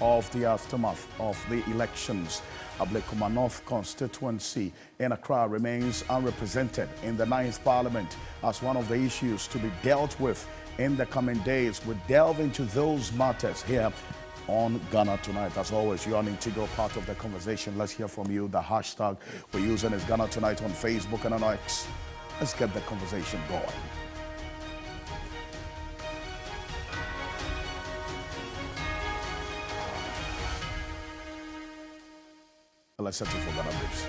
of the aftermath of the elections. Ablekuma North constituency in Accra remains unrepresented in the 9th Parliament as one of the issues to be dealt with in the coming days. We delve into those matters here on Ghana Tonight. As always, you're an integral part of the conversation. Let's hear from you. The hashtag we're using is Ghana Tonight on Facebook and on X. Let's get the conversation going. Let's settle for Ghana Briefs.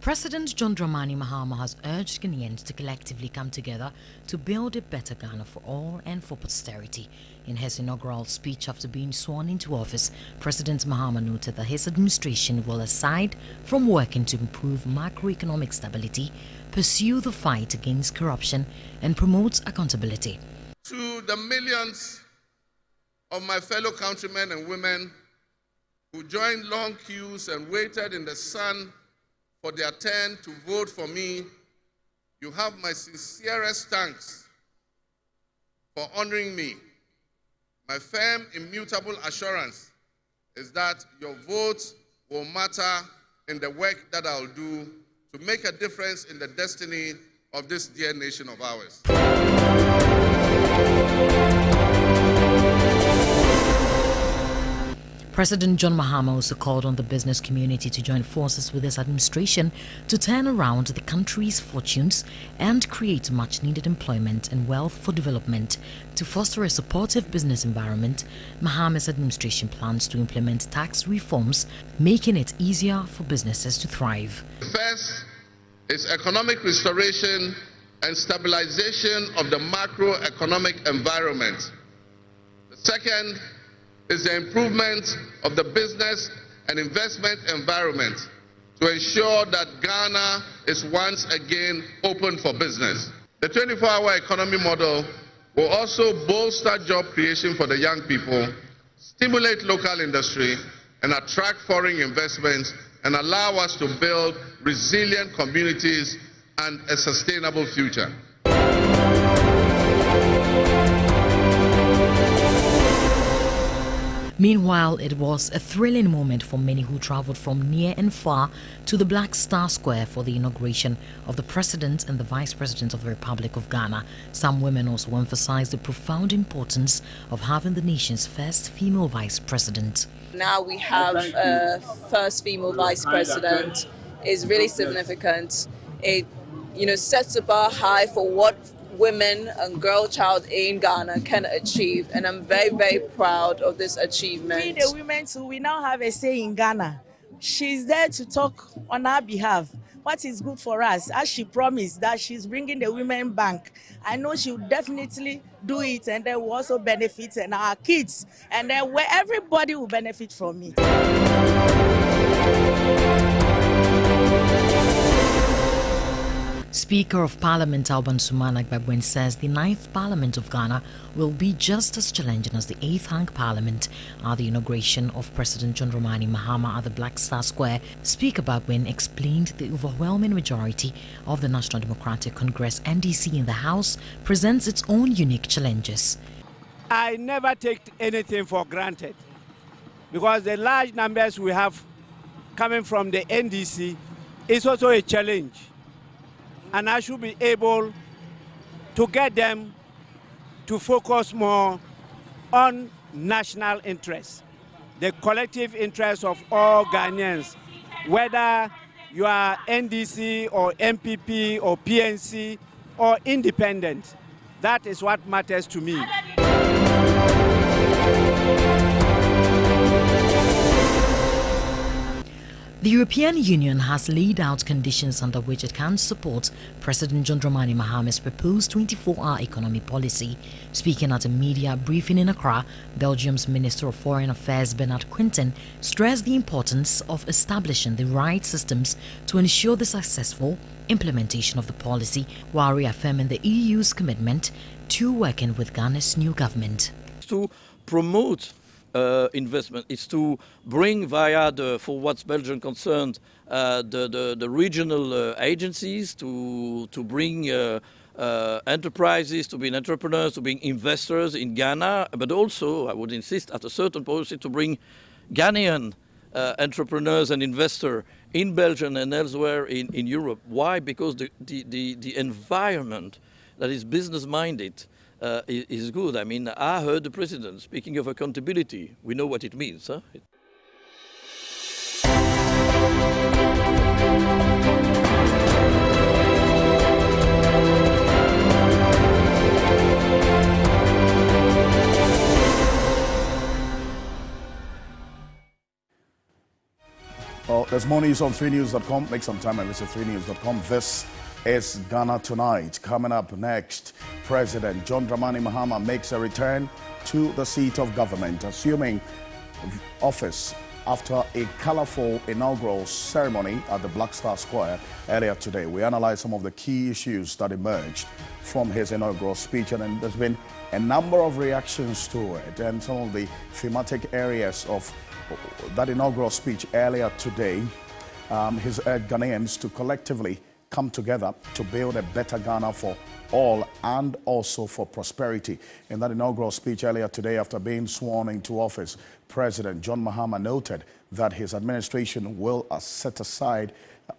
President John Dramani Mahama has urged Ghanaians to collectively come together to build a better Ghana for all and for posterity. In his inaugural speech after being sworn into office, President Mahama noted that his administration will, aside from working to improve macroeconomic stability, pursue the fight against corruption and promote accountability. To the millions of my fellow countrymen and women who joined long queues and waited in the sun for their turn to vote for me, you have my sincerest thanks for honoring me. My firm, immutable assurance is that your votes will matter in the work that I'll do to make a difference in the destiny of this dear nation of ours. President John Mahama also called on the business community to join forces with his administration to turn around the country's fortunes and create much-needed employment and wealth for development. To foster a supportive business environment, Mahama's administration plans to implement tax reforms, making it easier for businesses to thrive. First is economic restoration and stabilization of the macroeconomic environment. The second is the improvement of the business and investment environment to ensure that Ghana is once again open for business. The 24-hour economy model will also bolster job creation for the young people, stimulate local industry, and attract foreign investments, and allow us to build resilient communities and a sustainable future. Meanwhile, it was a thrilling moment for many who traveled from near and far to the Black Star Square for the inauguration of the President and the Vice President of the Republic of Ghana. Some women also emphasized the profound importance of having the nation's first female Vice President. Now we have a first female Vice President. Is really significant. It, sets the bar high for what women and girl child in Ghana can achieve, and I'm very, very proud of this achievement. We the women too, we now have a say in Ghana. She's there to talk on our behalf. What is good for us, as she promised that she's bringing the women bank. I know she'll definitely do it, and then we'll also benefit, and our kids, and then where everybody will benefit from it. Speaker of Parliament Alban Sumana Gbagben says the 9th Parliament of Ghana will be just as challenging as the 8th Hang Parliament. At the inauguration of President John Dramani Mahama at the Black Star Square, Speaker Gbagben explained the overwhelming majority of the National Democratic Congress NDC in the House presents its own unique challenges. I never take anything for granted because the large numbers we have coming from the NDC is also a challenge. And I should be able to get them to focus more on national interests, the collective interests of all Ghanaians, whether you are NDC or MPP or PNC or independent. That is what matters to me. The European Union has laid out conditions under which it can support President John Dramani Mahama's proposed 24-hour economy policy. Speaking at a media briefing in Accra, Belgium's Minister of Foreign Affairs Bernard Quinten stressed the importance of establishing the right systems to ensure the successful implementation of the policy, while reaffirming the EU's commitment to working with Ghana's new government. to promote investment. It's to bring via for what's Belgium concerned, the regional agencies to bring enterprises, to bring entrepreneurs, to bring investors in Ghana, but also, I would insist, at a certain point, to bring Ghanaian entrepreneurs and investors in Belgium and elsewhere in Europe. Why? Because the environment that is business-minded is good. I mean, I heard the president speaking of accountability. We know what it means, huh? Well, there's more news on 3news.com. Make some time and visit 3news.com. This is Ghana Tonight. Coming up next, President John Dramani Mahama makes a return to the seat of government, assuming office after a colorful inaugural ceremony at the Black Star Square earlier today. We analyze some of the key issues that emerged from his inaugural speech, and there's been a number of reactions to it, and some of the thematic areas of that inaugural speech earlier today. He's urged Ghanaians to collectively come together to build a better Ghana for all and also for prosperity. In that inaugural speech earlier today, after being sworn into office, President John Mahama noted that his administration will set aside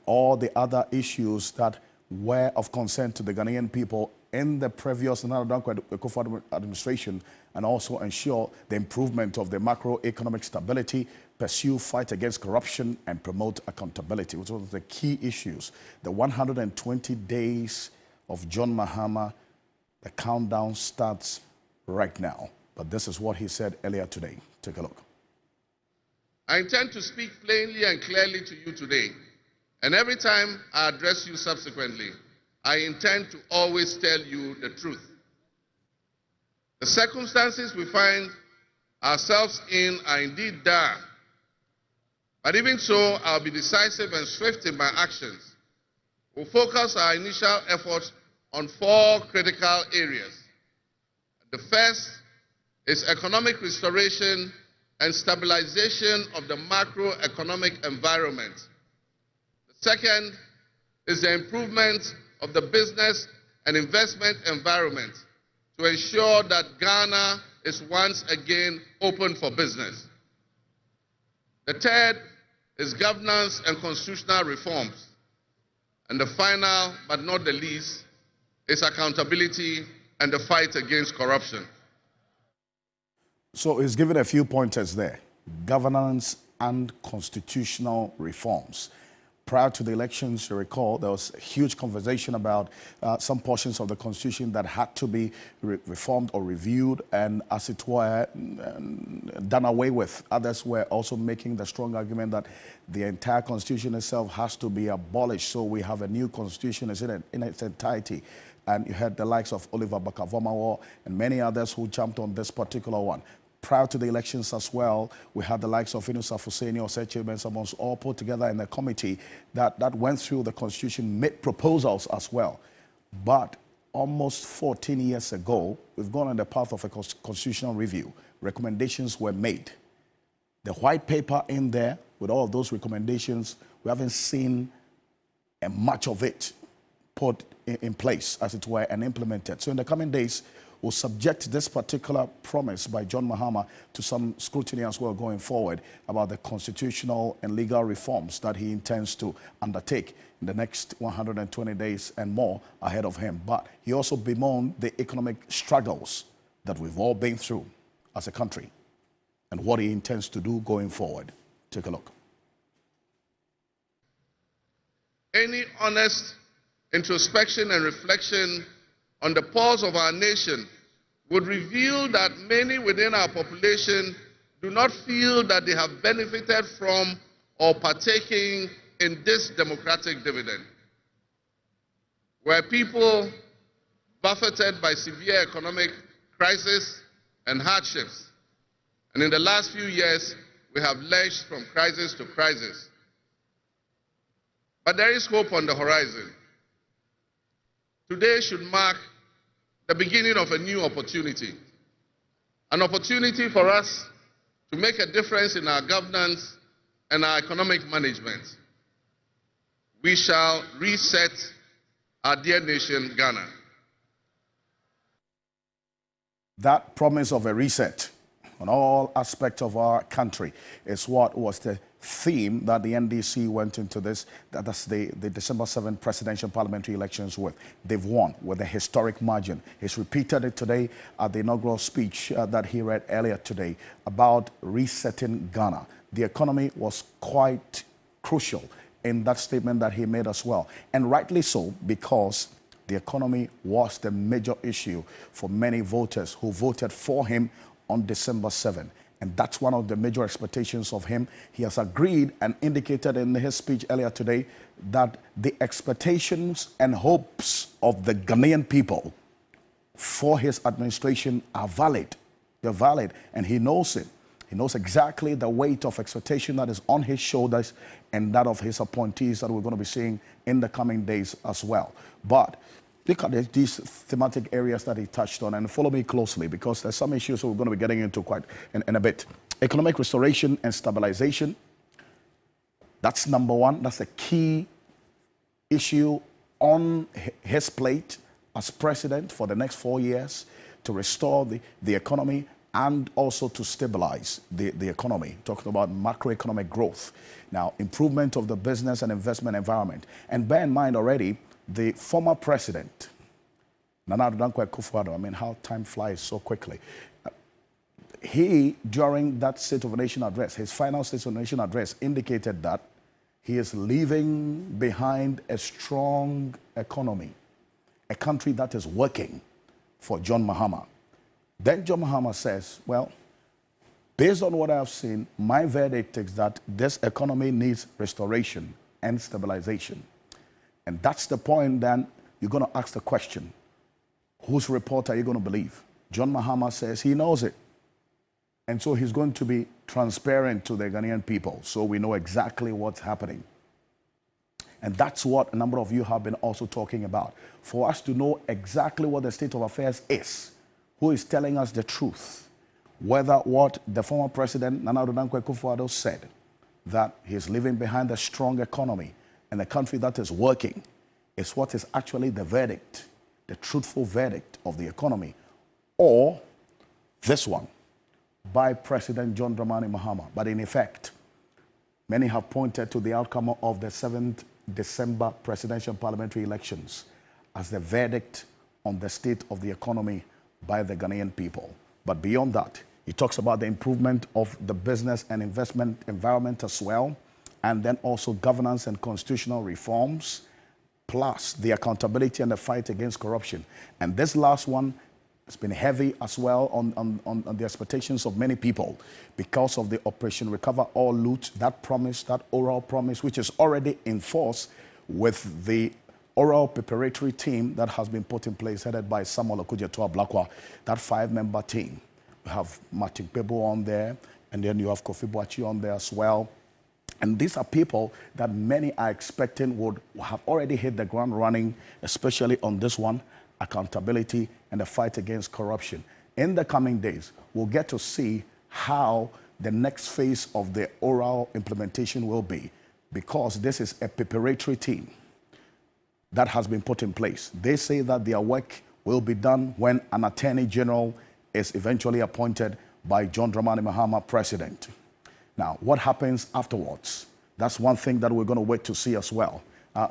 all the other issues that were of concern to the Ghanaian people in the previous administration, and also ensure the improvement of the macroeconomic stability, pursue fight against corruption, and promote accountability, which was the key issues. The 120 days of John Mahama, the countdown starts right now. But this is what he said earlier today. Take a look. I intend to speak plainly and clearly to you today, and every time I address you subsequently, I intend to always tell you the truth. The circumstances we find ourselves in are indeed dire, but even so, I'll be decisive and swift in my actions. We'll focus our initial efforts on 4 critical areas. The first is economic restoration and stabilization of the macroeconomic environment. The second is the improvement of the business and investment environment to ensure that Ghana is once again open for business. The third is governance and constitutional reforms. And the final, but not the least, is accountability and the fight against corruption. So he's given a few pointers there: governance and constitutional reforms. Prior to the elections, you recall, there was a huge conversation about some portions of the Constitution that had to be reformed or reviewed and, as it were, done away with. Others were also making the strong argument that the entire Constitution itself has to be abolished, so we have a new Constitution in its entirety. And you had the likes of Oliver Bakavomawo and many others who jumped on this particular one. Prior to the elections as well, we had the likes of Inusa Fuseni or Seche Bensamons all put together in a committee that went through the Constitution, made proposals as well. But almost 14 years ago, we've gone on the path of a constitutional review. Recommendations were made. The white paper in there, with all of those recommendations, we haven't seen much of it put in place, as it were, and implemented. So in the coming days, will subject this particular promise by John Mahama to some scrutiny as well going forward about the constitutional and legal reforms that he intends to undertake in the next 120 days and more ahead of him. But he also bemoaned the economic struggles that we've all been through as a country and what he intends to do going forward. Take a look. Any honest introspection and reflection on the pulse of our nation would reveal that many within our population do not feel that they have benefited from or partaking in this democratic dividend. Where people buffeted by severe economic crisis and hardships, and in the last few years, we have lurched from crisis to crisis. But there is hope on the horizon. Today should mark the beginning of a new opportunity. an opportunity for us to make a difference in our governance and our economic management. We shall reset our dear nation, Ghana. That promise of a reset on all aspects of our country is what was the theme that the NDC went into this, that's the December 7th presidential parliamentary elections with. They've won with a historic margin. He's repeated it today at the inaugural speech that he read earlier today about resetting Ghana. The economy was quite crucial in that statement that he made as well. And rightly so, because the economy was the major issue for many voters who voted for him on December 7th. And that's one of the major expectations of him. He has agreed and indicated in his speech earlier today that the expectations and hopes of the Ghanaian people for his administration are valid. They're valid, and he knows it. He knows exactly the weight of expectation that is on his shoulders and that of his appointees that we're going to be seeing in the coming days as well. But look at these thematic areas that he touched on, and follow me closely because there's some issues we're going to be getting into quite in a bit. Economic restoration and stabilization. That's number one. That's a key issue on his plate as president for the next 4 years, to restore the economy and also to stabilize the economy, talking about macroeconomic growth. Now, improvement of the business and investment environment. And bear in mind already, the former president, Nana Addo Dankwa Akufo-Addo, I mean, how time flies so quickly. He, during that State of the Nation address, his final State of the Nation address, indicated that he is leaving behind a strong economy, a country that is working for John Mahama. Then John Mahama says, well, based on what I've seen, my verdict is that this economy needs restoration and stabilization. And that's the point. Then you're going to ask the question, whose report are you going to believe? John Mahama says he knows it. And so he's going to be transparent to the Ghanaian people, so we know exactly what's happening. And that's what a number of you have been also talking about. For us to know exactly what the state of affairs is, who is telling us the truth, whether what the former president, Nana Addo Dankwa Akufo-Addo, said, that he's leaving behind a strong economy and a country that is working, is what is actually the verdict, the truthful verdict of the economy, or this one by President John Dramani Mahama. But in effect, many have pointed to the outcome of the 7th December presidential parliamentary elections as the verdict on the state of the economy by the Ghanaian people. But beyond that, he talks about the improvement of the business and investment environment as well, and then also governance and constitutional reforms, plus the accountability and the fight against corruption. And this last one has been heavy as well on the expectations of many people because of the Operation Recover or Loot, that promise, that oral promise, which is already in force with the oral preparatory team that has been put in place, headed by Samuel Okudzeto-Ablakwa, that 5-member team. We have Martin Pebo on there, and then you have Kofi Boachi on there as well. And these are people that many are expecting would have already hit the ground running, especially on this one, accountability and the fight against corruption. In the coming days, we'll get to see how the next phase of the oral implementation will be, because this is a preparatory team that has been put in place. They say that their work will be done when an attorney general is eventually appointed by John Dramani Mahama, president. Now, what happens afterwards? That's one thing that we're going to wait to see as well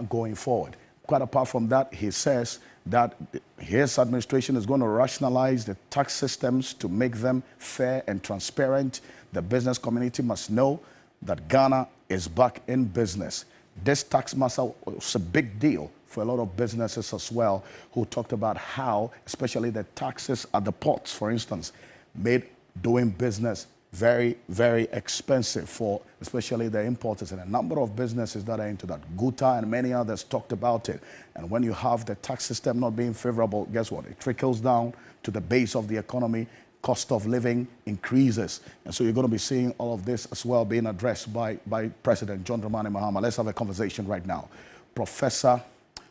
going forward. Quite apart from that, he says that his administration is going to rationalize the tax systems to make them fair and transparent. The business community must know that Ghana is back in business. This tax matter was a big deal for a lot of businesses as well, who talked about how, especially the taxes at the ports, for instance, made doing business very, very expensive for especially the importers, and a number of businesses that are into that. Guta and many others talked about it. And when you have the tax system not being favorable, guess what? It trickles down to the base of the economy. Cost of living increases. And so you're going to be seeing all of this as well being addressed by President John Dramani Mahama. Let's have a conversation right now. Professor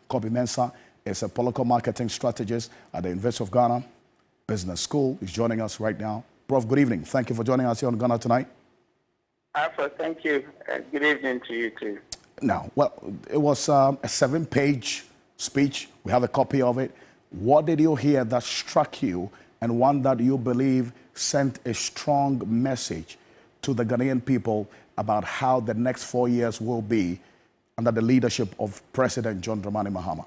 Kobi Mensah is a political marketing strategist at the University of Ghana Business School. He's joining us right now. Prof, good evening. Thank you for joining us here on Ghana Tonight. Alpha, thank you. Good evening to you too. Now, well, it was a 7-page speech. We have a copy of it. What did you hear that struck you and one that you believe sent a strong message to the Ghanaian people about how the next 4 years will be under the leadership of President John Dramani Mahama?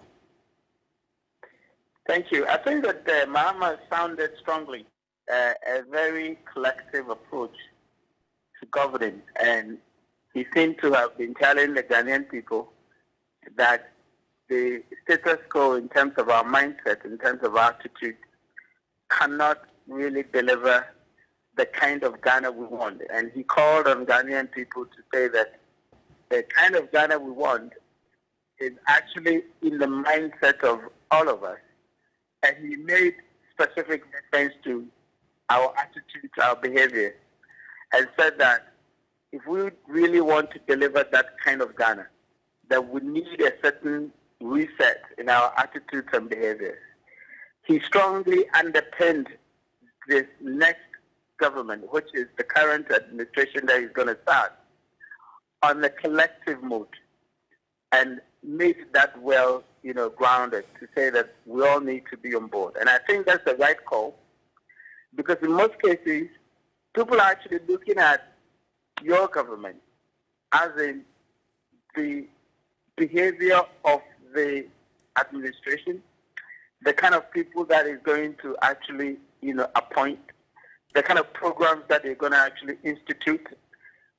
Thank you. I think that Mahama sounded strongly a very collective approach to governing, and he seemed to have been telling the Ghanaian people that the status quo in terms of our mindset, in terms of our attitude, cannot really deliver the kind of Ghana we want. And he called on Ghanaian people to say that the kind of Ghana we want is actually in the mindset of all of us. And he made specific reference to our attitude, our behavior, and said that if we really want to deliver that kind of Ghana, that we need a certain reset in our attitudes and behaviors. He strongly underpinned this next government, which is the current administration that he's going to start, on the collective mood, and made that well, grounded to say that we all need to be on board. And I think that's the right call, because in most cases, people are actually looking at your government as in the behavior of the administration, the kind of people that is going to actually, appoint, the kind of programs that they're going to actually institute.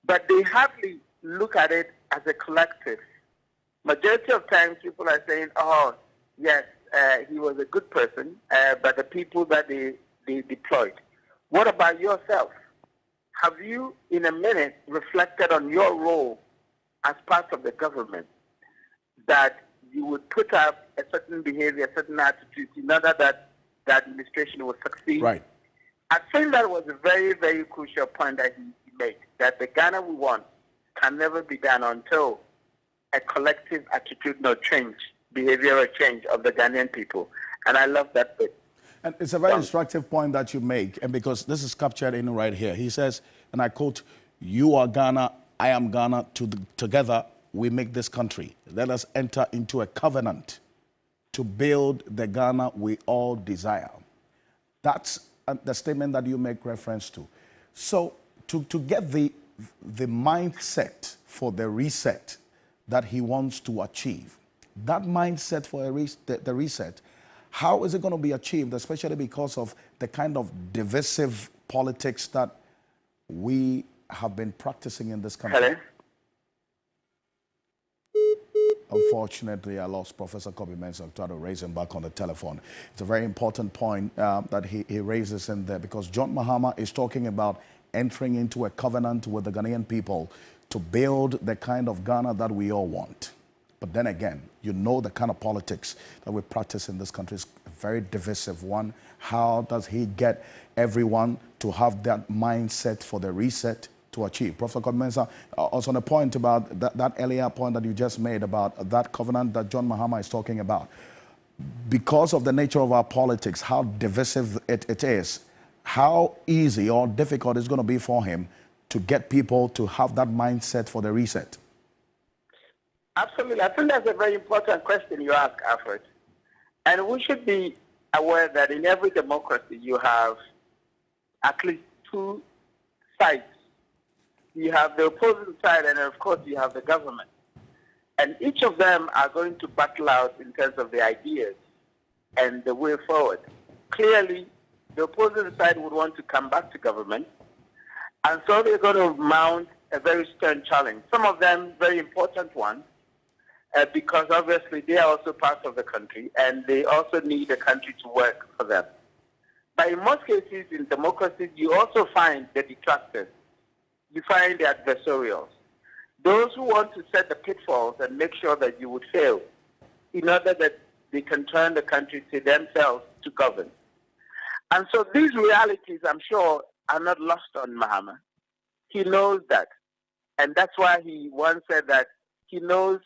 But they hardly look at it as a collective. Majority of times people are saying, oh, yes, he was a good person, but the people that they deployed. What about yourself? Have you, in a minute, reflected on your role as part of the government, that you would put up a certain behavior, a certain attitude in order that the administration would succeed? Right. I think that was a very, very crucial point that he made, that the Ghana we want can never be done until a collective attitudinal change, behavioral change of the Ghanaian people. And I love that bit. And it's a very instructive point that you make, and because this is captured in right here. He says, and I quote, "You are Ghana, I am Ghana, together we make this country. Let us enter into a covenant to build the Ghana we all desire." That's the statement that you make reference to. So to get the mindset for the reset that he wants to achieve, that mindset for the reset, how is it going to be achieved, especially because of the kind of divisive politics that we have been practicing in this country? Hello? Unfortunately, I lost Professor Kobe Mensah. Try to raise him back on the telephone. It's a very important point that he raises in there, because John Mahama is talking about entering into a covenant with the Ghanaian people to build the kind of Ghana that we all want. But then again, the kind of politics that we practice in this country is a very divisive one. How does he get everyone to have that mindset for the reset to achieve? Professor Kobe Mensah, also on a point about that earlier point that you just made about that covenant that John Mahama is talking about. Because of the nature of our politics, how divisive it is, how easy or difficult it's going to be for him to get people to have that mindset for the reset? Absolutely. I think that's a very important question you ask, Alfred. And we should be aware that in every democracy you have at least two sides. You have the opposing side, and of course you have the government. And each of them are going to battle out in terms of the ideas and the way forward. Clearly, the opposing side would want to come back to government, and so they're going to mount a very stern challenge. Some of them very important ones, because obviously they are also part of the country, and they also need the country to work for them. But in most cases in democracies, you also find the detractors. You find the adversarials. Those who want to set the pitfalls and make sure that you would fail in order that they can turn the country to themselves to govern. And so these realities, I'm sure, are not lost on Mahama. He knows that. And that's why he once said that he knows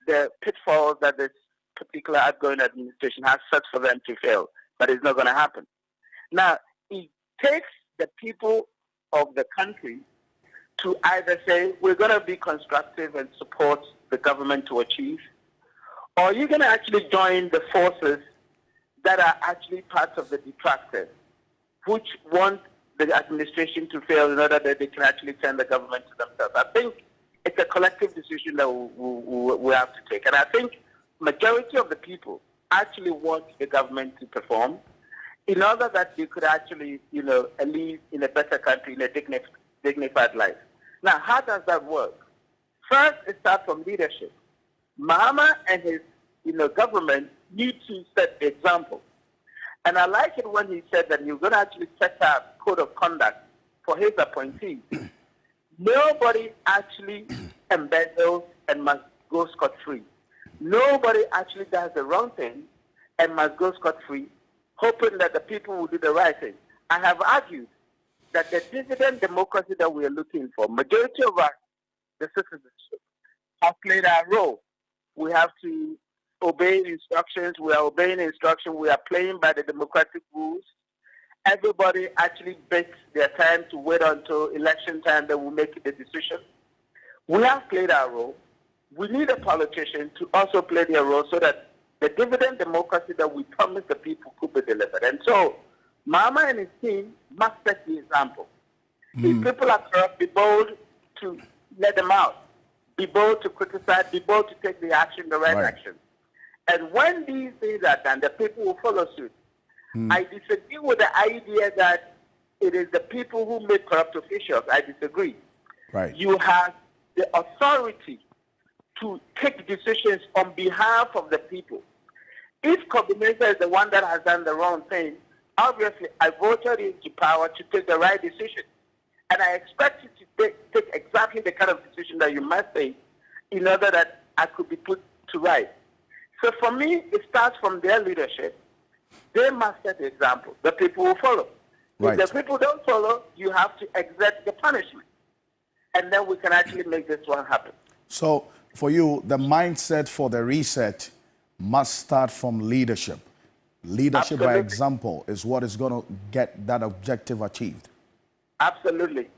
the pitfalls that this particular outgoing administration has set for them to fail, but it's not going to happen. Now, it takes the people of the country to either say, we're going to be constructive and support the government to achieve, or you're going to actually join the forces that are actually parts of the detractors, which want the administration to fail in order that they can actually turn the government to themselves. I think it's a collective decision that we have to take. And I think majority of the people actually want the government to perform in order that they could actually, live in a better country, in a dignified life. Now, how does that work? First, it starts from leadership. Mahama and his, government need to set the example. And I like it when he said that you're going to actually set up code of conduct for his appointees. Nobody actually embezzles and must go scot-free. Nobody actually does the wrong thing and must go scot-free, hoping that the people will do the right thing. I have argued that the dividend democracy that we are looking for, majority of us, the citizens, have played our role. We have to obey instructions. We are obeying instructions. We are playing by the democratic rules. Everybody actually takes their time to wait until election time that will make the decision. We have played our role. We need a politician to also play their role so that the dividend democracy that we promise the people could be delivered. And so, Mama and his team must set the example. If people are corrupt, be bold to let them out. Be bold to criticize, be bold to take the action, the right action. And when these things are done, the people will follow suit. I disagree with the idea that it is the people who make corrupt officials. I disagree. Right. You have the authority to take decisions on behalf of the people. If Kombinesa is the one that has done the wrong thing, obviously I voted into power to take the right decision. And I expect you to take exactly the kind of decision that you must take in order that I could be put to right. So for me, it starts from their leadership. They must set the example. The people will follow. Right. If the people don't follow, you have to exert the punishment. And then we can actually make this one happen. So for you, the mindset for the reset must start from leadership. Leadership by example is what is going to get that objective achieved. Absolutely.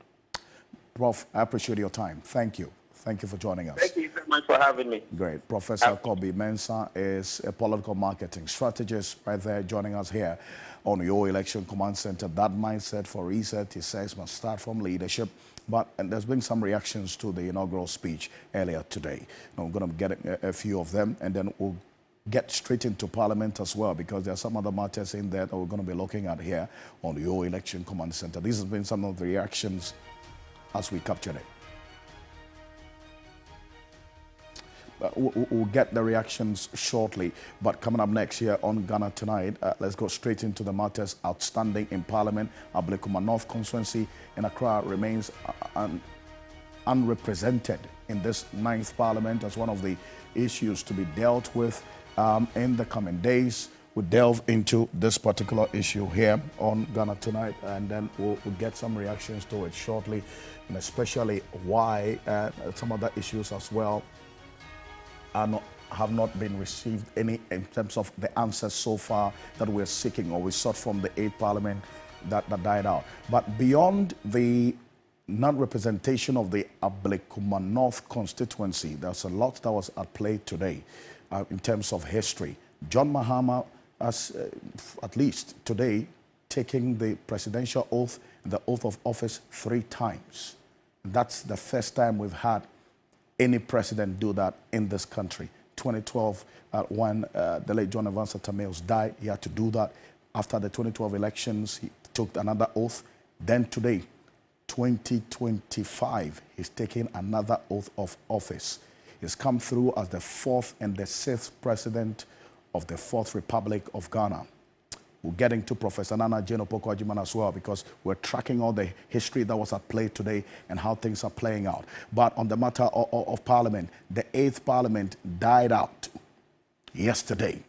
Prof, I appreciate your time. Thank you. Thank you for joining us. Thank you so much for having me. Great. Professor Kobi Mensah is a political marketing strategist right there joining us here on your Election Command Center. That mindset for reset, he says, must start from leadership. And there's been some reactions to the inaugural speech earlier today. Now, I'm going to get a few of them, and then we'll get straight into Parliament as well, because there are some other matters in there that we're going to be looking at here on your Election Command Center. These have been some of the reactions as we captured it. We'll get the reactions shortly, but coming up next here on Ghana Tonight, let's go straight into the matters outstanding in Parliament. Ablekuma North constituency in Accra remains unrepresented in this 9th Parliament as one of the issues to be dealt with in the coming days. We'll delve into this particular issue here on Ghana Tonight, and then we'll get some reactions to it shortly, and especially why some other issues as well have not been received any in terms of the answers so far that we're seeking or we sought from the 8th Parliament that died out. But beyond the non-representation of the Ablekuma North constituency, there's a lot that was at play today in terms of history. John Mahama has, at least today, taking the presidential oath, the oath of office 3 times. That's the first time we've had any president do that in this country. 2012, when the late John Evans Atta-Mills died, he had to do that. After the 2012 elections, he took another oath. Then today, 2025, he's taking another oath of office. He's come through as the 4th and the 6th president of the 4th Republic of Ghana. We'll get into Professor Nana Jane Opoku-Agyeman as well, because we're tracking all the history that was at play today and how things are playing out. But on the matter of Parliament, the 8th Parliament died out yesterday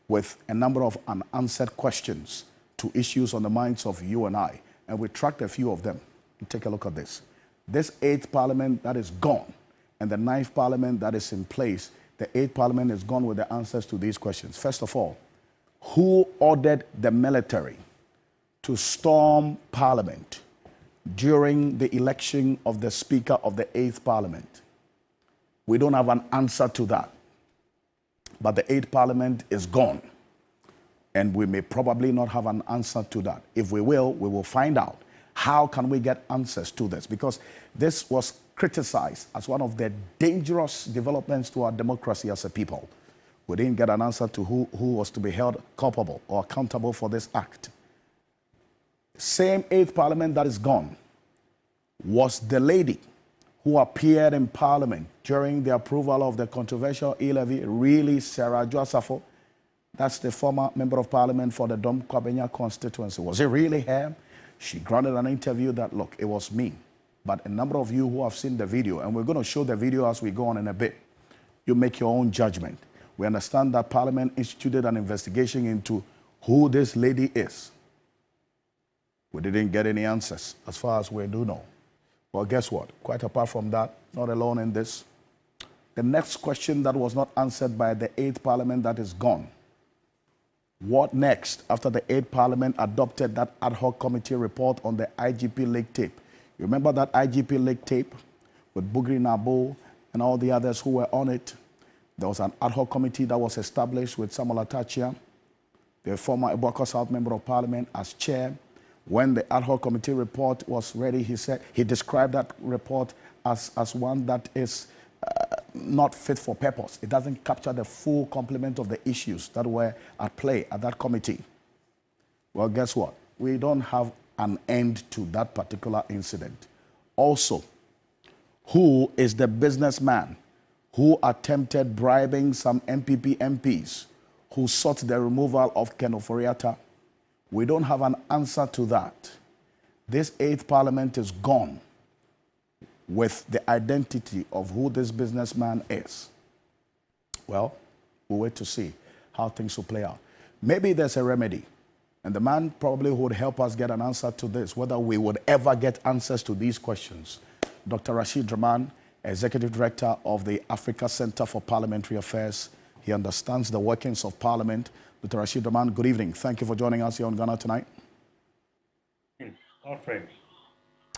with a number of unanswered questions to issues on the minds of you and I. And we tracked a few of them. Take a look at this. This 8th Parliament that is gone, and the 9th Parliament that is in place, the 8th Parliament is gone with the answers to these questions. First of all, who ordered the military to storm Parliament during the election of the Speaker of the 8th Parliament? We don't have an answer to that. But the 8th Parliament is gone. And we may probably not have an answer to that. If we will find out. How can we get answers to this? Because this was criticized as one of the dangerous developments to our democracy as a people. We didn't get an answer to who was to be held culpable or accountable for this act. Same 8th Parliament that is gone was the lady who appeared in Parliament during the approval of the controversial e-levy, really Sarah Joasafo. That's the former member of Parliament for the Dom Kwabenya constituency. Was it really her? She granted an interview that, look, it was me. But a number of you who have seen the video, and we're going to show the video as we go on in a bit, you make your own judgment. We understand that Parliament instituted an investigation into who this lady is. We didn't get any answers as far as we do know. Well, guess what? Quite apart from that, not alone in this. The next question that was not answered by the 8th Parliament that is gone. What next after the 8th Parliament adopted that ad hoc committee report on the IGP leak tape? You remember that IGP leak tape with Bugri Nabo and all the others who were on it? There was an ad hoc committee that was established with Samuel Atachia, the former Eboko South Member of Parliament, as chair. When the ad hoc committee report was ready, he said he described that report as one that is not fit for purpose. It doesn't capture the full complement of the issues that were at play at that committee. Well, guess what? We don't have an end to that particular incident. Also, who is the businessman who attempted bribing some MPP MPs who sought the removal of Ken Ofori-Atta? We don't have an answer to that. This 8th Parliament is gone with the identity of who this businessman is. Well, we'll wait to see how things will play out. Maybe there's a remedy, and the man probably would help us get an answer to this, whether we would ever get answers to these questions. Dr. Rashid Draman, Executive Director of the Africa Center for Parliamentary Affairs. He understands the workings of Parliament. Dr. Rashid Draman, good evening. Thank you for joining us here on Ghana Tonight. Alfred.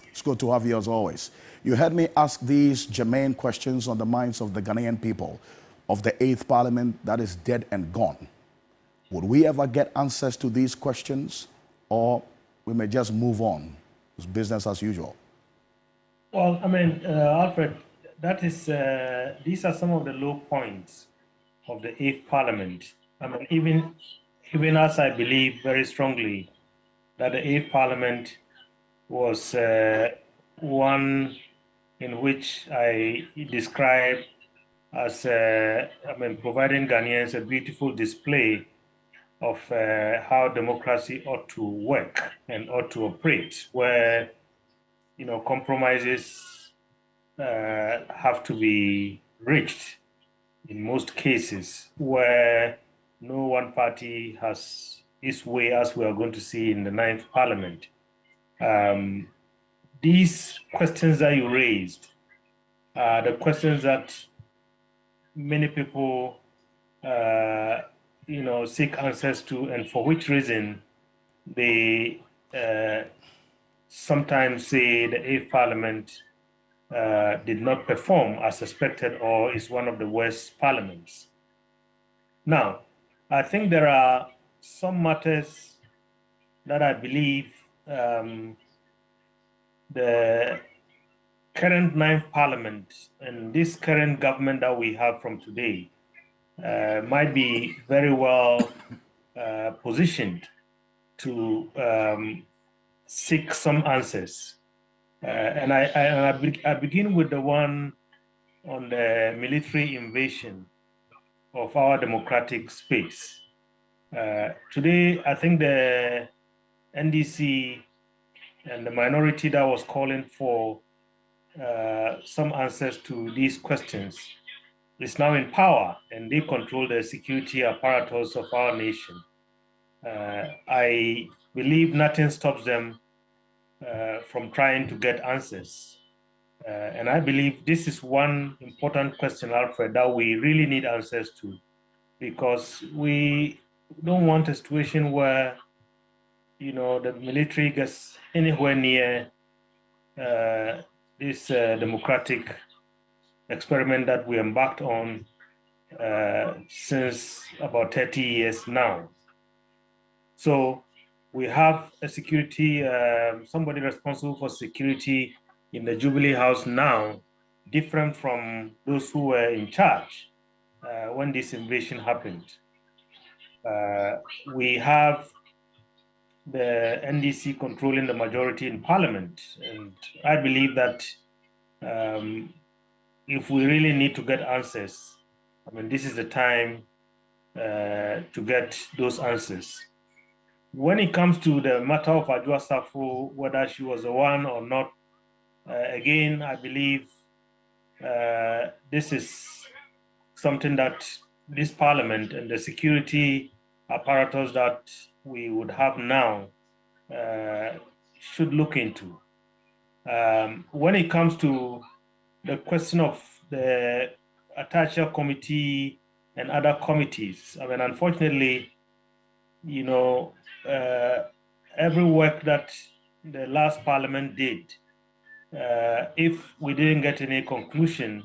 It's good to have you as always. You heard me ask these germane questions on the minds of the Ghanaian people of the 8th Parliament that is dead and gone. Would we ever get answers to these questions, or we may just move on? It's business as usual. Well, I mean, Alfred, that is, these are some of the low points of the 8th Parliament. I mean, even as I believe very strongly that the 8th Parliament was one in which I describe as, providing Ghanaians a beautiful display of how democracy ought to work and ought to operate, where, you know, compromises have to be reached in most cases, where no one party has its way, as we are going to see in the 9th Parliament. These questions that you raised are the questions that many people, seek answers to, and for which reason they sometimes say the 8th Parliament did not perform as expected, or is one of the worst parliaments. Now, I think there are some matters that I believe the current 9th Parliament and this current government that we have from today might be very well positioned to seek some answers. And I begin with the one on the military invasion of our democratic space. Today, I think the NDC and the minority that was calling for some answers to these questions is now in power, and they control the security apparatus of our nation. I believe nothing stops them from trying to get answers. And I believe this is one important question, Alfred, that we really need answers to, because we don't want a situation where the military gets anywhere near this democratic experiment that we embarked on since about 30 years now. So we have a security, somebody responsible for security in the Jubilee House now, different from those who were in charge when this invasion happened. We have the NDC controlling the majority in Parliament, and I believe that if we really need to get answers, this is the time to get those answers. When it comes to the matter of Adwoa Safo, whether she was the one or not, again, I believe this is something that this Parliament and the security apparatus that we would have now should look into. When it comes to the question of the Atacha Committee and other committees, unfortunately, every work that the last Parliament did, if we didn't get any conclusion,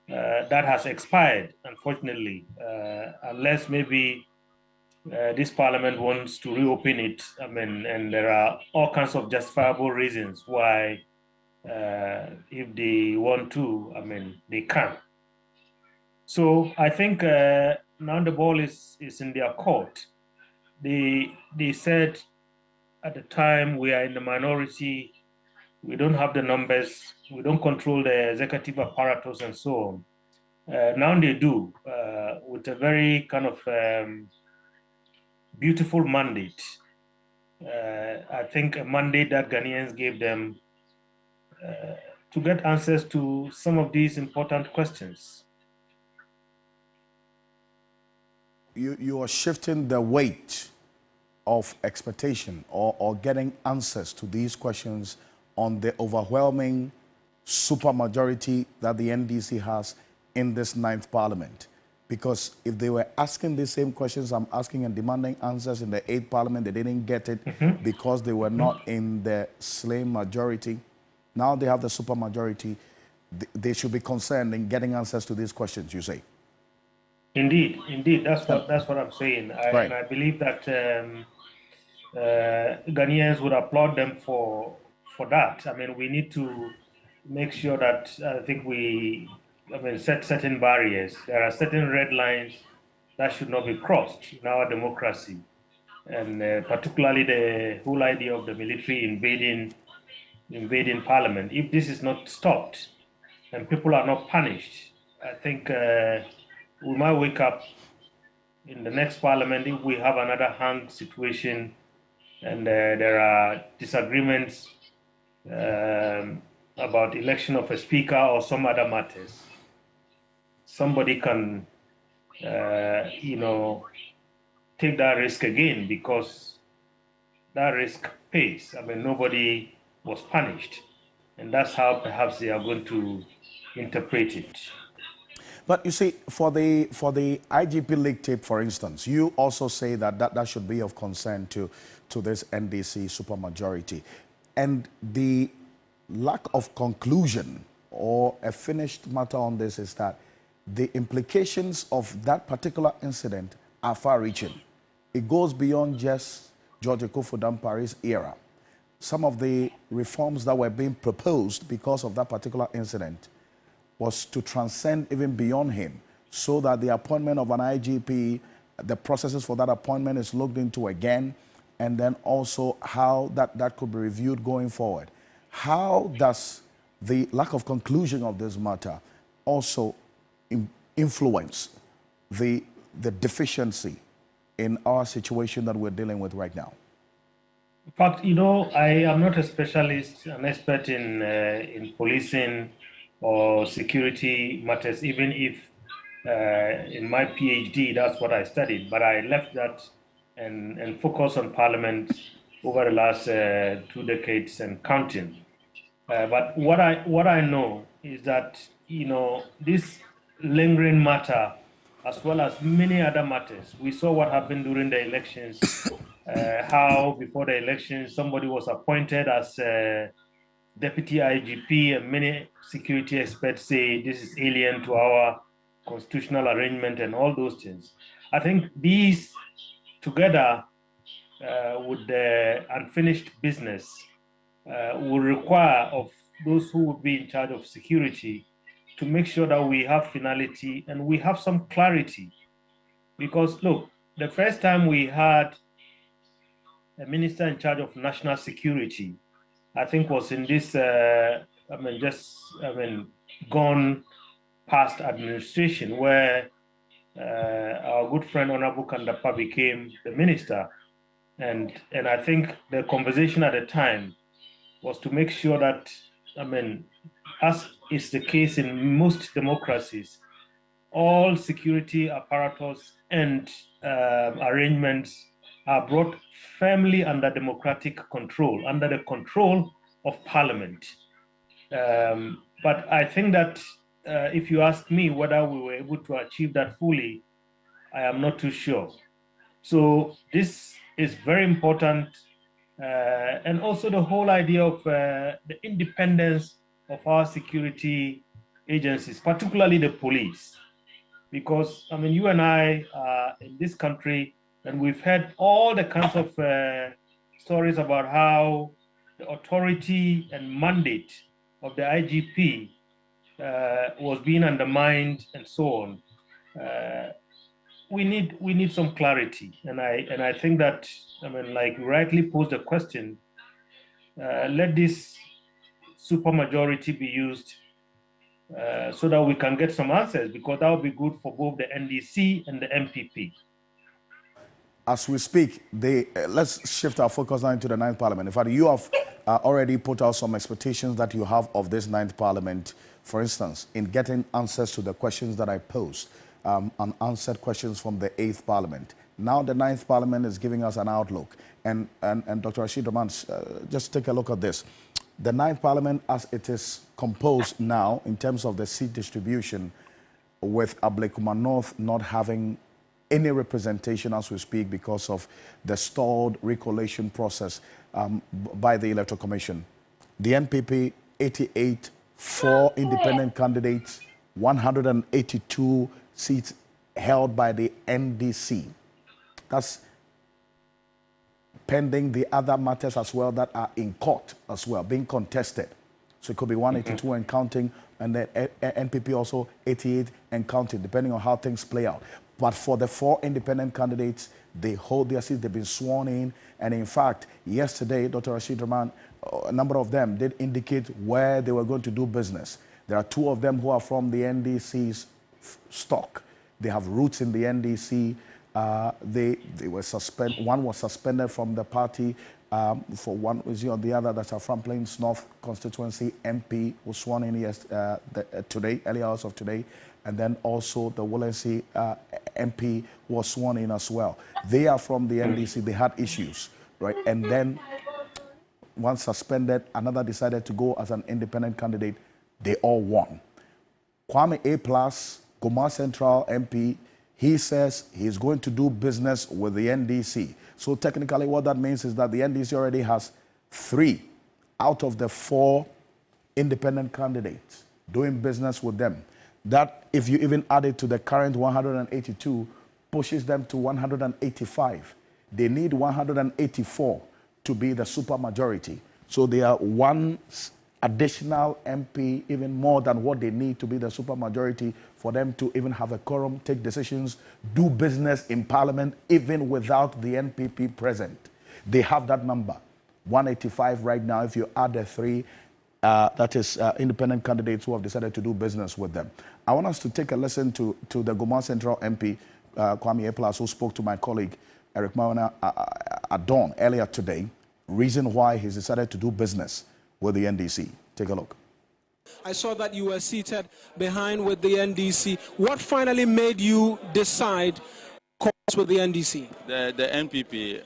that has expired, unfortunately, unless maybe this Parliament wants to reopen it. And there are all kinds of justifiable reasons why, if they want to, they can. So I think now the ball is in their court. They said at the time, we are in the minority, we don't have the numbers, we don't control the executive apparatus and so on. Now they do, with a very kind of beautiful mandate. I think a mandate that Ghanaians gave them to get answers to some of these important questions. You are shifting the weight of expectation or getting answers to these questions on the overwhelming supermajority that the NDC has in this 9th Parliament. Because if they were asking the same questions I'm asking and demanding answers in the 8th Parliament, they didn't get it because they were not in the slim majority. Now they have the supermajority. They should be concerned in getting answers to these questions, you say? Indeed. That's what I'm saying. Right. And I believe that Ghanaians would applaud them for that. We need to make sure that I think we set certain barriers. There are certain red lines that should not be crossed in our democracy, and particularly the whole idea of the military invading Parliament. If this is not stopped and people are not punished, I think we might wake up in the next Parliament if we have another hung situation and there are disagreements about election of a speaker or some other matters. Somebody can, take that risk again, because that risk pays. nobody was punished, and that's how perhaps they are going to interpret it. But you see, for the IGP leak tape, for instance, you also say that should be of concern to this NDC supermajority. And the lack of conclusion or a finished matter on this is that the implications of that particular incident are far-reaching. It goes beyond just George Akufo Dampari's era. Some of the reforms that were being proposed because of that particular incident was to transcend even beyond him, so that the appointment of an IGP, the processes for that appointment is looked into again, and then also how that could be reviewed going forward. How does the lack of conclusion of this matter also influence the deficiency in our situation that we're dealing with right now? In fact, I am not a specialist, an expert in policing or security matters, even if in my PhD that's what I studied, but I left that and focused on Parliament over the last 2 decades and counting. But what I know is that this lingering matter, as well as many other matters, we saw what happened during the elections how before the election somebody was appointed as deputy IGP, and many security experts say this is alien to our constitutional arrangement and all those things. I think these together with the unfinished business will require of those who would be in charge of security to make sure that we have finality and we have some clarity. Because look, the first time we had a minister in charge of national security, I think was in this, gone past administration, where our good friend Honorable Kandapa became the minister. And I think the conversation at the time was to make sure that, as is the case in most democracies, all security apparatus and arrangements are brought firmly under democratic control, under the control of Parliament. But I think that if you ask me whether we were able to achieve that fully, I am not too sure. So this is very important. And also the whole idea of the independence of our security agencies, particularly the police. Because, you and I are in this country, and we've heard all the kinds of stories about how the authority and mandate of the IGP was being undermined and so on. We need some clarity, and I think that, like you rightly posed the question, let this supermajority be used so that we can get some answers, because that would be good for both the NDC and the MPP. As we speak, let's shift our focus now into the 9th Parliament. In fact, you have already put out some expectations that you have of this 9th Parliament, for instance, in getting answers to the questions that I posed, unanswered questions from the 8th Parliament. Now the 9th Parliament is giving us an outlook. And Dr. Rashid Rahman, just take a look at this. The 9th Parliament, as it is composed now, in terms of the seat distribution, with Ablekuma North not having any representation as we speak because of the stalled recollation process by the Electoral Commission. The NPP, 88, 4 independent candidates, 182 seats held by the NDC. That's pending the other matters as well that are in court as well, being contested. So it could be 182 and counting, and then NPP also 88 and counting, depending on how things play out. But for the 4 independent candidates, they hold their seats, they've been sworn in. And in fact, yesterday, Dr. Rashid Rahman, a number of them did indicate where they were going to do business. There are 2 of them who are from the NDC's stock. They have roots in the NDC. They were suspended. One was suspended from the party for one reason or the other. That's our Front Plains North constituency MP was sworn in today, early hours of today. And then also the Walensee MP was sworn in as well. They are from the NDC. They had issues, right? And then once suspended, another decided to go as an independent candidate. They all won. Kwame A+, Goma Central MP, he says he's going to do business with the NDC. So technically what that means is that the NDC already has 3 out of the 4 independent candidates doing business with them. That, if you even add it to the current 182, pushes them to 185. They need 184 to be the supermajority. So they are 1 additional MP, even more than what they need to be the supermajority for them to even have a quorum, take decisions, do business in Parliament, even without the NPP present. They have that number, 185 right now. If you add the 3, that is independent candidates who have decided to do business with them. I want us to take a listen to the Goma Central MP, Kwame A+, who spoke to my colleague, Eric Mawana, at dawn earlier today, reason why he's decided to do business with the NDC. Take a look. I saw that you were seated behind with the NDC. What finally made you decide course with the NDC? The NPP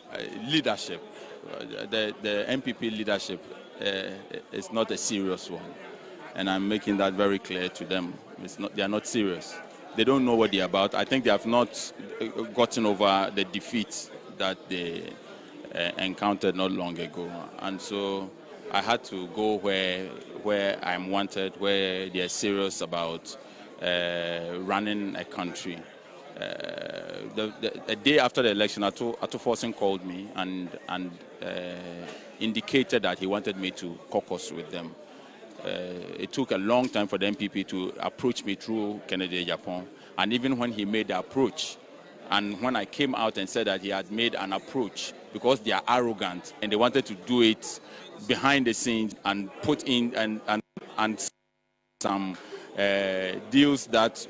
leadership, the NPP leadership is not a serious one. And I'm making that very clear to them. They are not serious. They don't know what they're about. I think they have not gotten over the defeat that they encountered not long ago. And so I had to go where I'm wanted, where they're serious about running a country. The day after the election, Ato Forsen called me and indicated that he wanted me to caucus with them. It took a long time for the MPP to approach me through Kennedy Japan. And even when he made the approach, and when I came out and said that he had made an approach because they are arrogant and they wanted to do it behind the scenes and put in and some deals that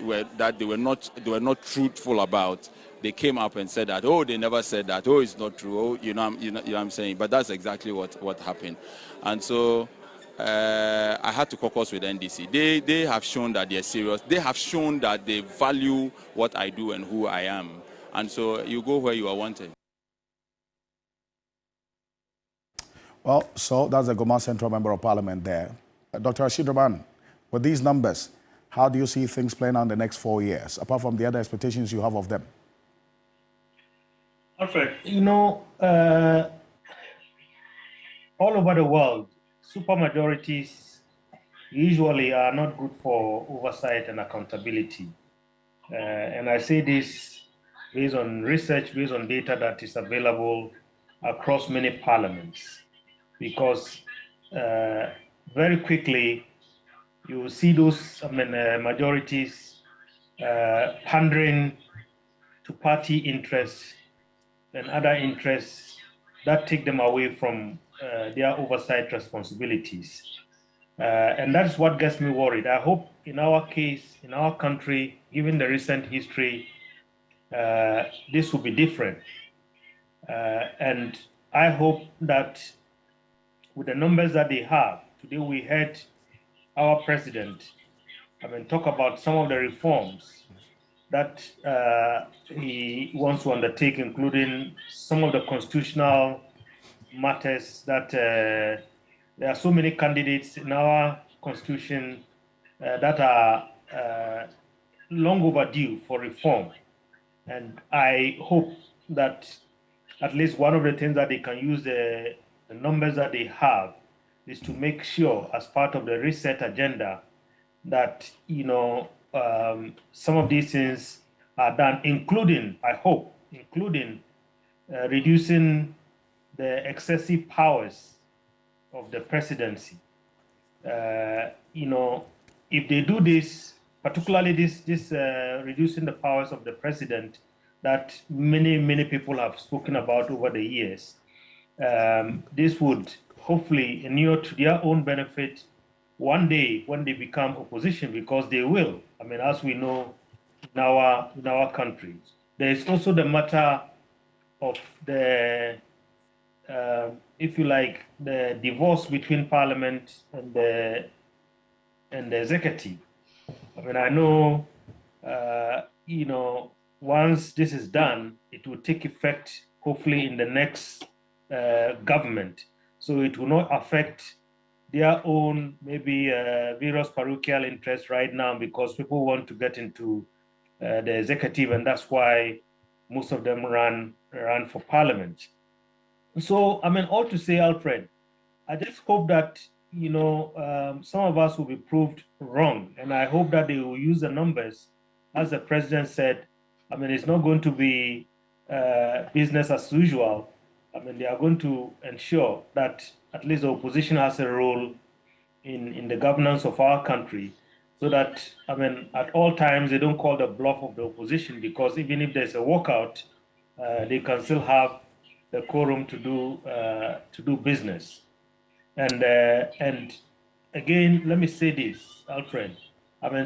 they were not truthful about. They came up and said that, oh, they never said that, oh, it's not true, oh, you know what I'm saying. But that's exactly what happened. And so I had to caucus with NDC. They have shown that they're serious. They have shown that they value what I do and who I am. And so you go where you are wanted. Well, so that's the Goma Central Member of Parliament there. Dr. Ashidraman, with these numbers, how do you see things playing out in the next 4 years, apart from the other expectations you have of them? Alfred, you know, all over the world, supermajorities usually are not good for oversight and accountability. And I say this based on research, based on data that is available across many parliaments, because very quickly you will see those majorities pandering to party interests and other interests that take them away from their oversight responsibilities. And that's what gets me worried. I hope in our case, in our country, given the recent history, this will be different. And I hope that with the numbers that they have, today we heard our president talk about some of the reforms that he wants to undertake, including some of the constitutional matters that there are so many candidates in our constitution that are long overdue for reform. And I hope that at least one of the things that they can use the numbers that they have is to make sure, as part of the reset agenda, that some of these things are done, including, I hope, reducing the excessive powers of the presidency. If they do this, particularly this reducing the powers of the president that many people have spoken about over the years, this would hopefully inure to their own benefit one day when they become opposition, because they will. As we know in our country, there is also the matter of the, if you like, the divorce between Parliament and the executive. I know, once this is done, it will take effect hopefully in the next government. So it will not affect their own maybe various parochial interests right now, because people want to get into the executive, and that's why most of them run for Parliament. So all to say, Alfred, I just hope that some of us will be proved wrong, and I hope that they will use the numbers, as the president said. It's not going to be business as usual. They are going to ensure that at least the opposition has a role in the governance of our country, so that at all times they don't call the bluff of the opposition, because even if there's a walkout, they can still have the quorum to do business. And again, let me say this, Alfred.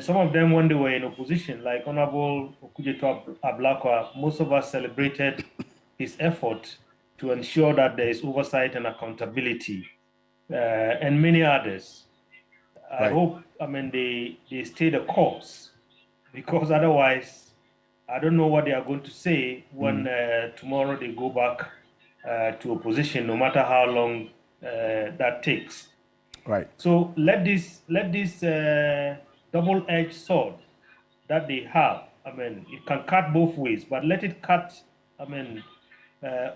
Some of them, when they were in opposition, like Honorable Okujeto Ablakwa, most of us celebrated his effort to ensure that there is oversight and accountability, and many others. I hope, they stay the course, because otherwise, I don't know what they are going to say when tomorrow they go back to opposition, no matter how long that takes. Right. So let this double-edged sword that they have, it can cut both ways, but let it cut,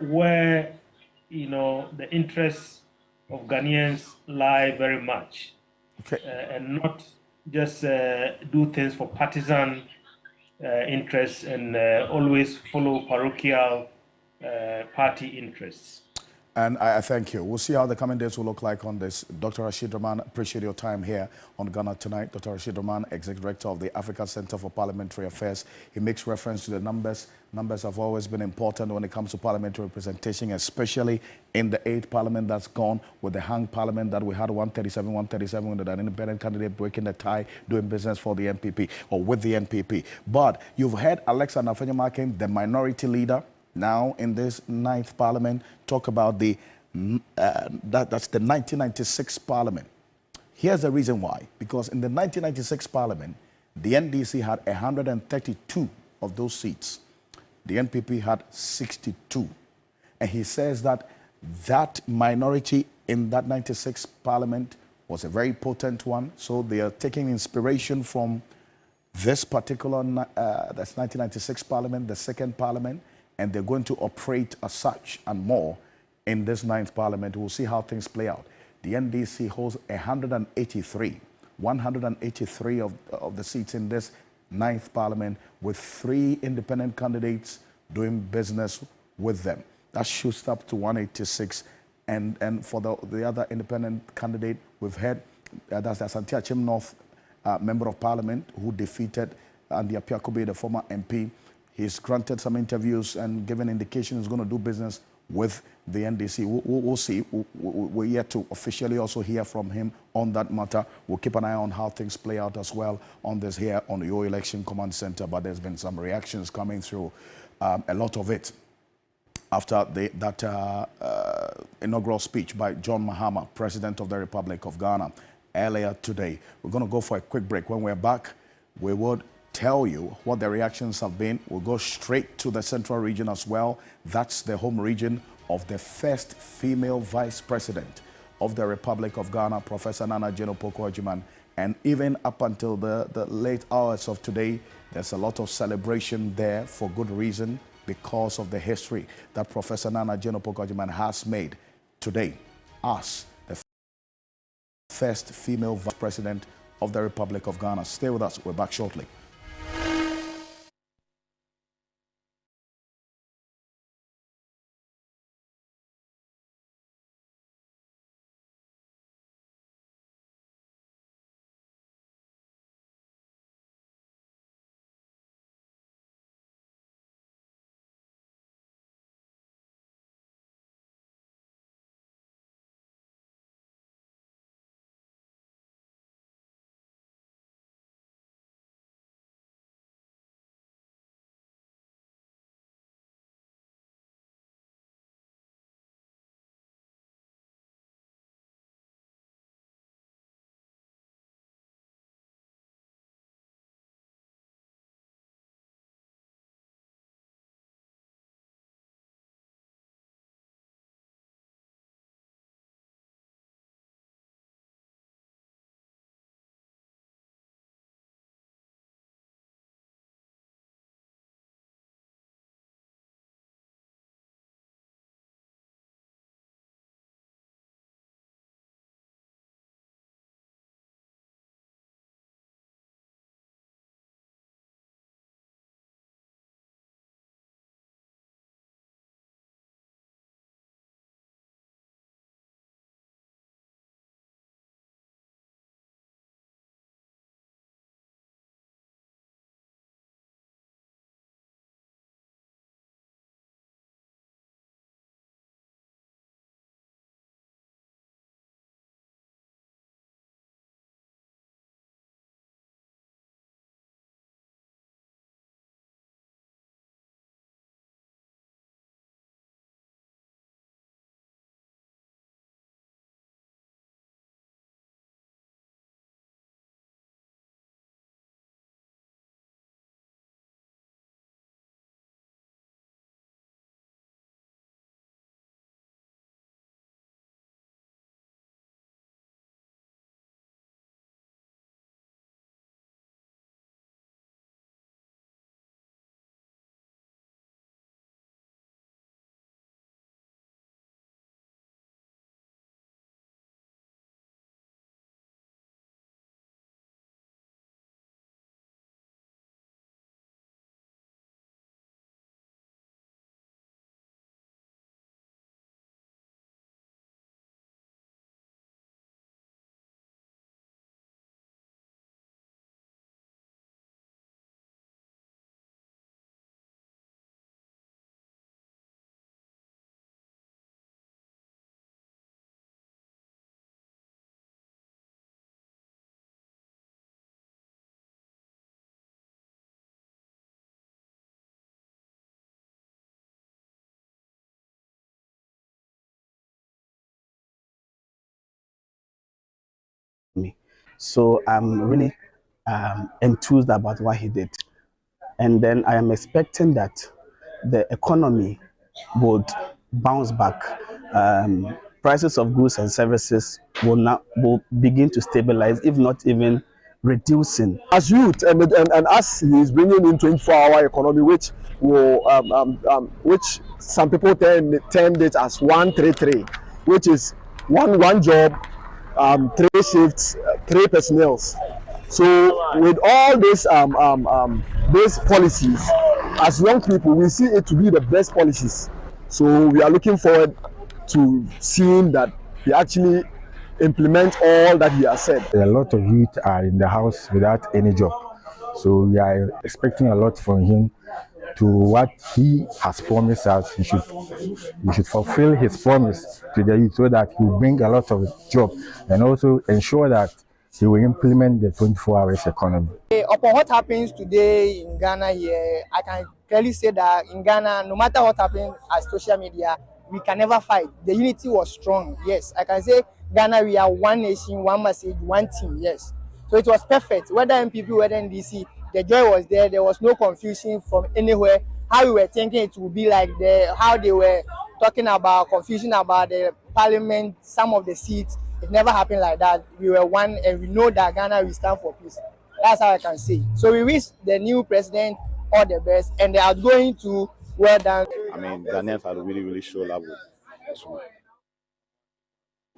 where the interests of Ghanaians lie very much, and not just do things for partisan interests and always follow parochial party interests. And I thank you. We'll see how the coming days will look like on this. Dr. Rashid Rahman, appreciate your time here on Ghana Tonight. Dr. Rashid Rahman, Executive Director of the Africa Center for Parliamentary Affairs. He makes reference to the numbers. Numbers have always been important when it comes to parliamentary representation, especially in the 8th parliament that's gone, with the hung parliament that we had 137, with an independent candidate breaking the tie, doing business for the NPP, or with the NPP. But you've heard Alexa Nafenya-Markin, the minority leader, now in this 9th parliament, talk about the that's the 1996 parliament. Here's the reason why. Because in the 1996 parliament, the NDC had 132 of those seats. The NPP had 62. And he says that that minority in that 96 parliament was a very potent one. So they are taking inspiration from this particular, that's 1996 parliament, the 2nd parliament, and they're going to operate as such and more in this 9th parliament. We'll see how things play out. The NDC holds 183 of the seats in this 9th parliament, with 3 independent candidates doing business with them. That shoots up to 186. And for the other independent candidate, we've heard that's the Asante Achim North Member of Parliament, who defeated Andy Apiakobe, the former MP. He's granted some interviews and given indication he's going to do business with the NDC. We'll see. We're yet to officially also hear from him on that matter. We'll keep an eye on how things play out as well on this here on your election command center. But there's been some reactions coming through, a lot of it after that inaugural speech by John Mahama, President of the Republic of Ghana, earlier today. We're going to go for a quick break. When we're back, we would tell you what the reactions have been. We'll go straight to the central region as well. That's the home region of the first female vice president of the Republic of Ghana, Professor Nana Jane Opoku-Agyeman. And even up until the late hours of today, there's a lot of celebration there for good reason, because of the history that Professor Nana Jane Opoku-Agyeman has made today as the first female vice president of the Republic of Ghana. Stay with us. We're back shortly. So I'm really enthused about what he did. And then I am expecting that the economy would bounce back. Prices of goods and services will begin to stabilize, if not even reducing. As youth, and as he is bringing in 24-hour economy, which will which some people termed it as 133, which is one job, 3 shifts, 3 personnel. So with all these policies, as young people, we see it to be the best policies. So we are looking forward to seeing that he actually implement all that he has said. A lot of youth are in the house without any job. So we are expecting a lot from him. To what he has promised us, we should fulfill his promise to the youth so that he will bring a lot of jobs and also ensure that he will implement the 24 hours economy. Upon what happens today in Ghana here, I can clearly say that in Ghana, no matter what happens as social media, we can never fight. The unity was strong. Yes, I can say Ghana, we are one nation, one message, one team. Yes. So it was perfect. Whether MPP, whether NDC, the joy was there. There was no confusion from anywhere. How we were thinking it would be like how they were talking about confusion about the parliament, some of the seats. It never happened like that. We were one, and we know that Ghana will stand for peace. That's how I can say. So we wish the new president all the best, and they are going to well done. I mean, Ghanaians are really show love with.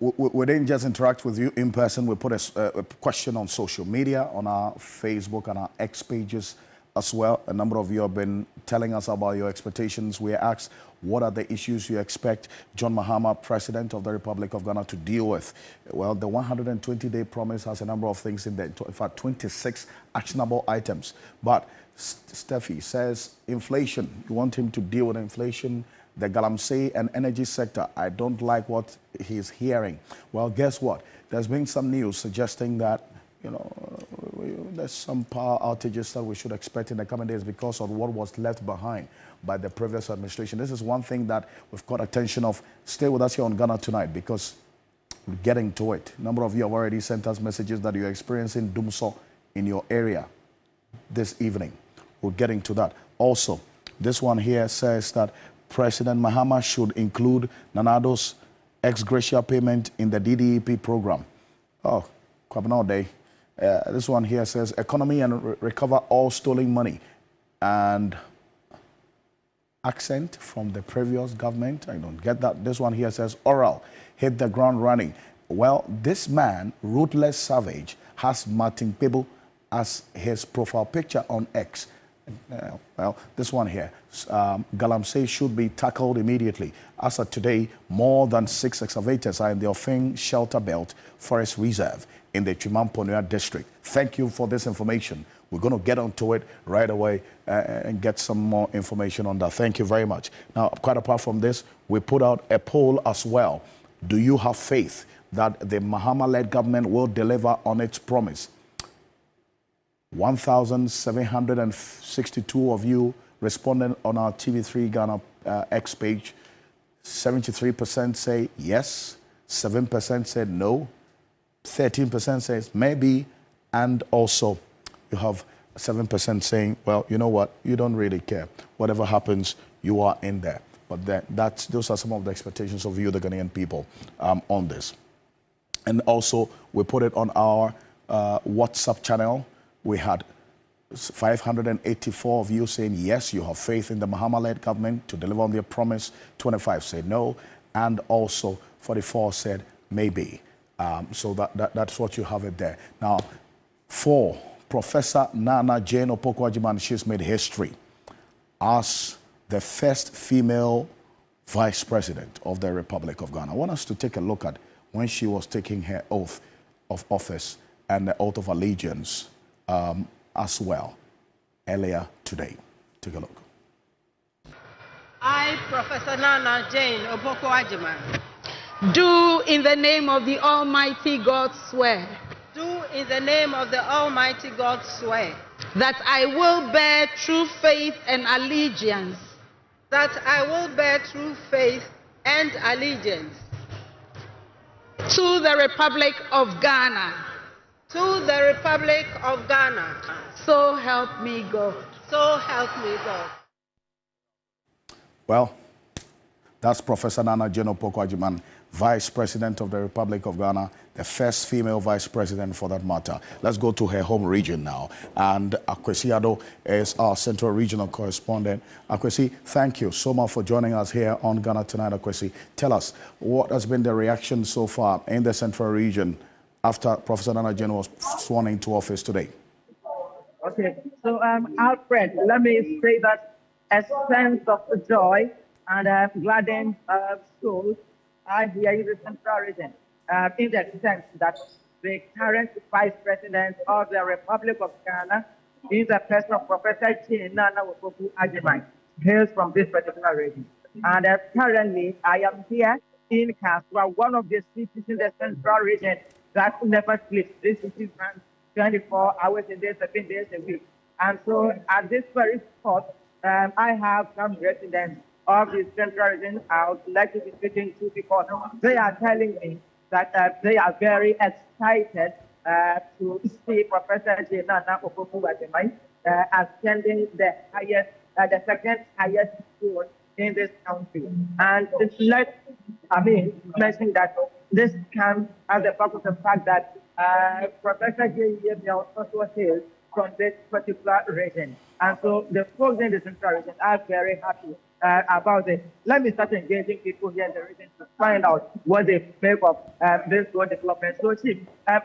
We didn't just interact with you in person. We put a question on social media, on our Facebook and our X pages as well. A number of you have been telling us about your expectations. We asked, what are the issues you expect John Mahama, President of the Republic of Ghana, to deal with? Well, the 120-day promise has a number of things in there. In fact, 26 actionable items. But Steffi says inflation. You want him to deal with inflation. The galamsey and energy sector, I don't like what he's hearing. Well, guess what? There's been some news suggesting that, you know, there's some power outages that we should expect in the coming days because of what was left behind by the previous administration. This is one thing that we've got attention of. Stay with us here on Ghana Tonight because we're getting to it. A number of you have already sent us messages that you're experiencing doomsday in your area this evening. We're getting to that. Also, this one here says that President Mahama should include Nanado's ex gratia payment in the DDEP program. Oh, Kwabena Day. This one here says economy and recover all stolen money. And accent from the previous government. I don't get that. This one here says oral, hit the ground running. Well, this man, ruthless savage, has Martin Pebble as his profile picture on X. Well, this one here, galamsey should be tackled immediately. As of today, more than 6 excavators are in the Ofin Shelter Belt Forest Reserve in the Chimamponua district. Thank you for this information. We're going to get onto it right away and get some more information on that. Thank you very much. Now, quite apart from this, we put out a poll as well. Do you have faith that the Mahama-led government will deliver on its promise? 1,762 of you responded on our TV3 Ghana X page. 73% say yes, 7% said no, 13% says maybe, and also you have 7% saying, well, you know what, you don't really care. Whatever happens, you are in there. But those are some of the expectations of you, the Ghanaian people, on this. And also, we put it on our WhatsApp channel. We had 584 of you saying yes, you have faith in the Mahama-led government to deliver on their promise. 25 said no, and also 44 said maybe. So that's what you have it there. Now, for Professor Nana Jane Opoku-Agyeman, she's made history as the first female vice president of the Republic of Ghana. I want us to take a look at when she was taking her oath of office and the oath of allegiance as well earlier today. Take a look. I, Professor Nana Jane Opoku-Agyeman, do in the name of the Almighty God swear. Do in the name of the Almighty God swear. That I will bear true faith and allegiance. That I will bear true faith and allegiance. To the Republic of Ghana. to the Republic of Ghana. So help me God. So help me God. Well, that's Professor Nana Jane Opoku-Agyeman, Vice President of the Republic of Ghana, the first female Vice President for that matter. Let's go to her home region now. And Akwesi Ado is our Central Regional Correspondent. Akwesi, thank you so much for joining us here on Ghana Tonight. Akwesi, tell us, what has been the reaction so far in the Central Region after Professor Nana Jane was sworn into office today? Okay, so Alfred, let me say that a sense of joy and gladdened souls are here in the Central Region, in the sense that the current Vice President of the Republic of Ghana is the person of Professor Nana Opoku-Agyeman, hails from this particular region. And currently, I am here in Kaswa, one of the cities in the Central Region that never sleeps. This city runs 24 hours a day, 7 days a week. And so at this very spot, I have some residents of the Central Region I would like to be speaking to because they are telling me that they are very excited to see Professor Nana Opoku-Agyeman ascending the highest, the second highest school in this country. And it's mention that this comes as a part of the fact that Professor J.E.M. also hails from this particular region. And so the folks in the Central Region are very happy about it. Let me start engaging people here in the region to find out what they make of this whole development. So, Chief,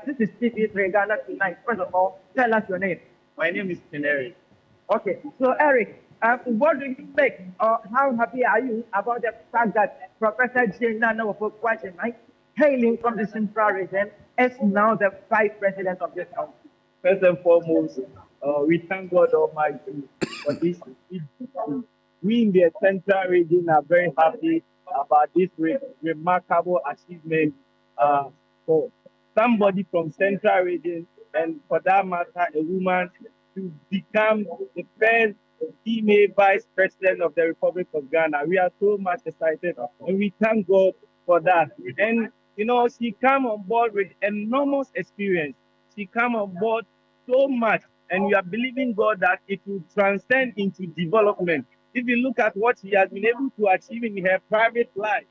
this is TV3 GhanaTonight. First of all, tell us your name. My name is Eric. Okay, so Eric, what do you make, or how happy are you about the fact that Professor Nana Opoku-Agyeman, hailing from the Central Region, is now the Vice President of this country? First and foremost, we thank God Almighty for this. We in the Central Region are very happy about this remarkable achievement for somebody from Central Region, and for that matter, a woman, to become the first female Vice President of the Republic of Ghana. We are so much excited, and we thank God for that. And you know, she came on board with enormous experience. She came on board so much, and we are believing God that it will transcend into development. If you look at what she has been able to achieve in her private life,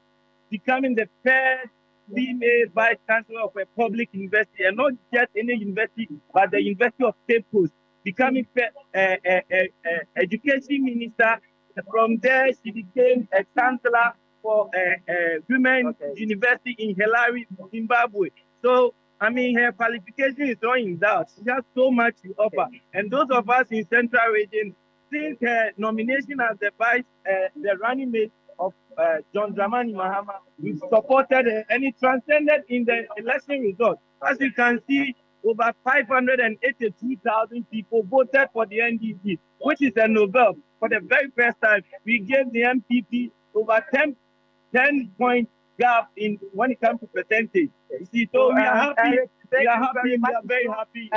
becoming the first female Vice Chancellor of a public university, and not just any university, but the University of Cape Coast, becoming education minister. From there, she became a chancellor for women's university in Harare, Zimbabwe. So, I mean, her qualification is not in doubt. She has so much to offer. And those of us in Central Region, since her nomination as the the running mate of John Dramani Mahama, we supported her, and it transcended in the election result. As you can see, over 582,000 people voted for the NDC, which is a novel. For the very first time, we gave the MPP over 10-point gap in when it comes to percentage. You see, so we are happy. We are happy. We are very happy.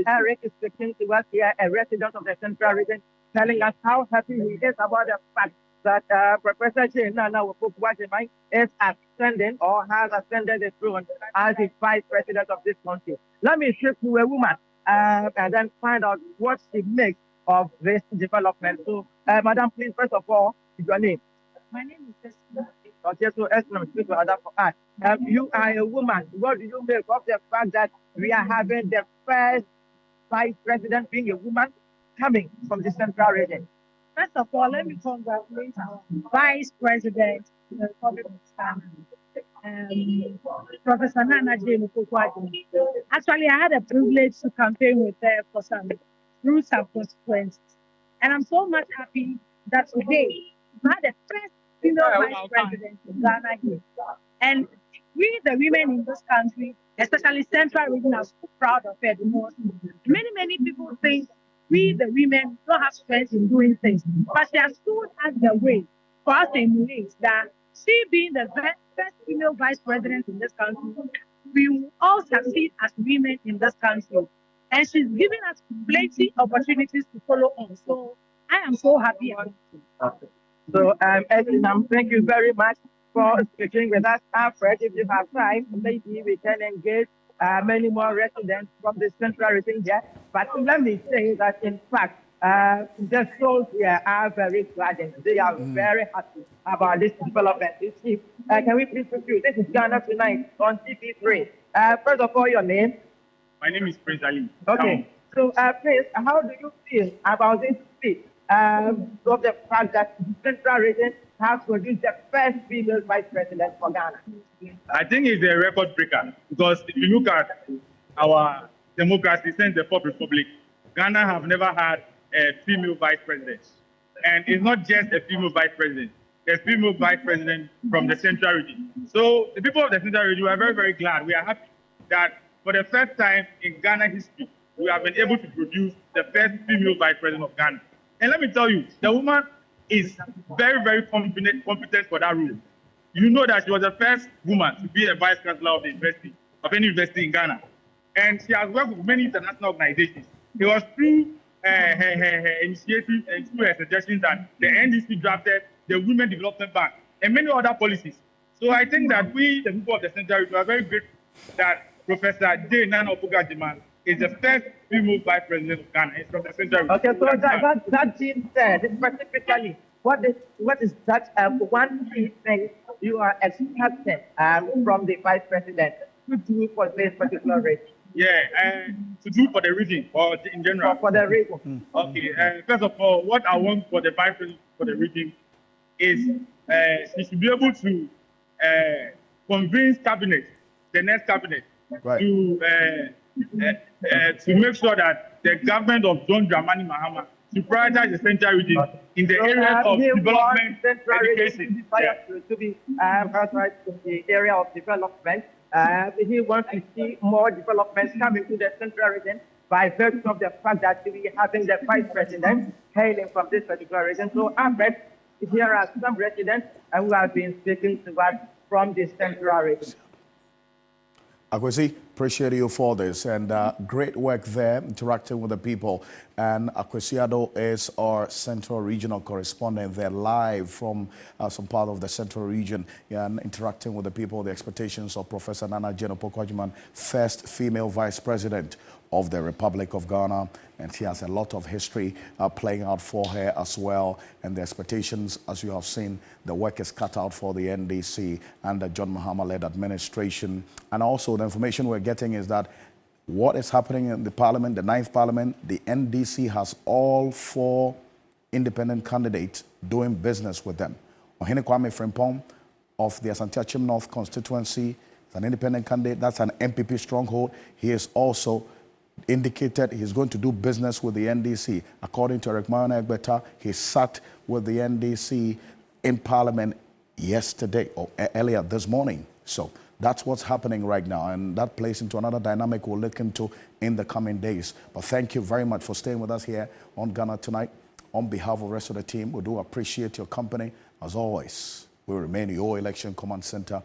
Eric is speaking to us here, a resident of the Central Region, telling us how happy he is about the fact that Professor Nana Opoku-Agyeman is ascending or has ascended the throne as the Vice President of this country. Let me shift to a woman and then find out what she makes of this development. So, Madam, please, first of all, your name. My name is Esther. Okay, so Esther, speak to other for us. You are a woman. What do you make of the fact that we are having the first Vice President being a woman coming from the Central Region? First of all, let me congratulate our Vice President of the Republic of Ghana, Professor Nana Jane Opoku-Agyeman. Actually, I had a privilege to campaign with her through some constituencies. And I'm so much happy that today we had the first female Vice President in Ghana here. And we, the women in this country, especially Central Region, are so proud of her the most. Many people think we, the women, don't have strength in doing things. But she has stood as the way for us to emulate that she being the first female Vice President in this country, we will all succeed as women in this country. And she's giving us plenty of opportunities to follow on. So I am so happy about it. So, Elinam, thank you very much for speaking with us. Alfred, if you have time, maybe we can engage many more residents from the central region here. But let me say that, in fact, the souls here are very glad. They are very happy about this development. Can we please review? This is Ghana Tonight on TV3. First of all, your name? My name is Prince Ali. Okay. So, Prince, how do you feel about this speech of the fact that the central region has produced the first female vice president for Ghana? I think it's a record breaker because if you look at our democracy since the Fourth Republic, Ghana have never had a female vice president. And it's not just a female vice president. There's female vice president from the central region. So the people of the central region are very, very glad. We are happy that for the first time in Ghana history, we have been able to produce the first female vice president of Ghana. And let me tell you, the woman is very, very competent for that role. You know that she was the first woman to be a vice chancellor of the university, of any university in Ghana. And she has worked with many international organizations. It was through her initiative and through her suggestions that the NDC drafted the Women Development Bank and many other policies. So I think that we, the people of the central region, are very grateful that Professor J. Nana Opoku-Agyeman is the first female vice president of Ghana. It's from the central region. Okay, so that being said, specifically, what is that one key thing you are expecting from the vice president to do for this particular region? Yeah, to do for the region or in general? For the region. Okay, first of all, what I want for the vice president for the region is she should be able to convince cabinet, the next cabinet, to make sure that the government of John Dramani Mahama to prioritize the central region in the area of development, education. To be prioritized in the area of development. He wants to see more developments coming to the central region by virtue of the fact that we are having the vice president hailing from this particular region. So, Ahmed, here are some residents who have been speaking to us from the central region. Akwesi, appreciate you for this and great work there interacting with the people. And Akwesi Ado is our central regional correspondent there live from some part of the central region and interacting with the people, the expectations of Professor Nana Jane Opoku-Agyeman, first female vice president of the Republic of Ghana, and she has a lot of history playing out for her as well. And the expectations, as you have seen, the work is cut out for the NDC and the John Mahama-led administration. And also the information we're getting is that what is happening in the Parliament, the 9th Parliament, the NDC has all 4 independent candidates doing business with them. Ohene Kwame Frimpong of the Asante Achim North constituency is an independent candidate. That's an MPP stronghold. He is also indicated he's going to do business with the NDC. According to Eric Mayona Egbeta, he sat with the NDC in Parliament yesterday or earlier this morning. So that's what's happening right now, and that plays into another dynamic we'll look into in the coming days. But thank you very much for staying with us here on Ghana Tonight. On behalf of the rest of the team, we do appreciate your company. As always, we remain your election command center.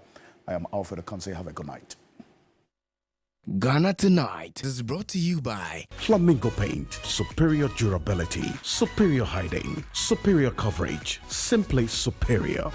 I am Alfred Akanse. Have a good night. Ghana Tonight is brought to you by Flamingo Paint. Superior durability, superior hiding, superior coverage, simply superior.